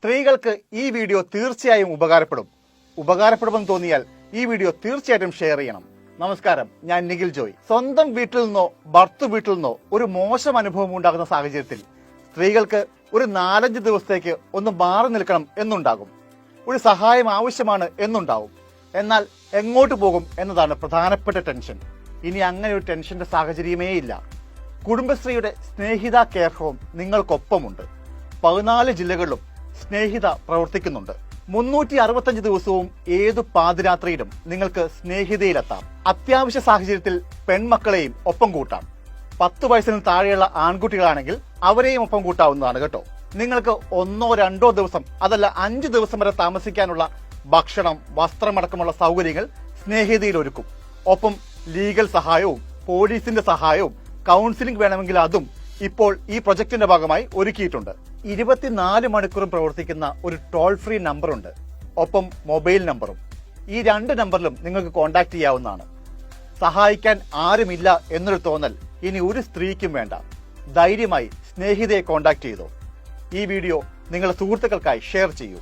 സ്ത്രീകൾക്ക് ഈ വീഡിയോ തീർച്ചയായും ഉപകാരപ്പെടുമെന്ന് തോന്നിയാൽ ഈ വീഡിയോ തീർച്ചയായിട്ടും ഷെയർ ചെയ്യണം. നമസ്കാരം, ഞാൻ നിഖിൽ ജോയ്. സ്വന്തം വീട്ടിൽ നിന്നോ ഭർത്തു വീട്ടിൽ നിന്നോ ഒരു മോശം അനുഭവം ഉണ്ടാകുന്ന സാഹചര്യത്തിൽ സ്ത്രീകൾക്ക് ഒരു 4-5 ദിവസത്തേക്ക് ഒന്ന് മാറി നിൽക്കണം എന്നുണ്ടാകും. ഒരു സഹായം ആവശ്യമാണ് എന്നുണ്ടാവും. എന്നാൽ എങ്ങോട്ട് പോകും എന്നതാണ് പ്രധാനപ്പെട്ട ടെൻഷൻ. ഇനി അങ്ങനെ ഒരു ടെൻഷന്റെ സാഹചര്യമേ ഇല്ല. കുടുംബശ്രീയുടെ സ്നേഹിത കെയർ ഹോം നിങ്ങൾക്കൊപ്പമുണ്ട്. 14 ജില്ലകളിലും സ്നേഹിത പ്രവർത്തിക്കുന്നുണ്ട്. 365 ദിവസവും ഏതു പാതിരാത്രിയിലും നിങ്ങൾക്ക് സ്നേഹിതയിലെത്താം. അത്യാവശ്യ സാഹചര്യത്തിൽ പെൺമക്കളെയും ഒപ്പം കൂട്ടാം. 10 വയസ്സിന് താഴെയുള്ള ആൺകുട്ടികളാണെങ്കിൽ അവരെയും ഒപ്പം കൂട്ടാവുന്നതാണ് കേട്ടോ. നിങ്ങൾക്ക് 1-2 ദിവസം അതല്ല 5 ദിവസം വരെ താമസിക്കാനുള്ള ഭക്ഷണം, വസ്ത്രമടക്കമുള്ള സൗകര്യങ്ങൾ സ്നേഹിതയിൽ ഒരുക്കും. ഒപ്പം ലീഗൽ സഹായവും പോലീസിന്റെ സഹായവും കൗൺസിലിംഗ് വേണമെങ്കിൽ അതും ഇപ്പോൾ ഈ പ്രൊജക്ടിന്റെ ഭാഗമായി ഒരുക്കിയിട്ടുണ്ട്. 24 മണിക്കൂറും പ്രവർത്തിക്കുന്ന ഒരു ടോൾ ഫ്രീ നമ്പറുണ്ട്. ഒപ്പം മൊബൈൽ നമ്പറും. ഈ 2 നമ്പറിലും നിങ്ങൾക്ക് കോൺടാക്ട് ചെയ്യാവുന്നതാണ്. സഹായിക്കാൻ ആരുമില്ല എന്നൊരു തോന്നൽ ഇനി ഒരു സ്ത്രീക്കും വേണ്ട. ധൈര്യമായി സ്നേഹിതയെ കോൺടാക്ട് ചെയ്തോ. ഈ വീഡിയോ നിങ്ങളുടെ സുഹൃത്തുക്കൾക്കായി ഷെയർ ചെയ്യൂ.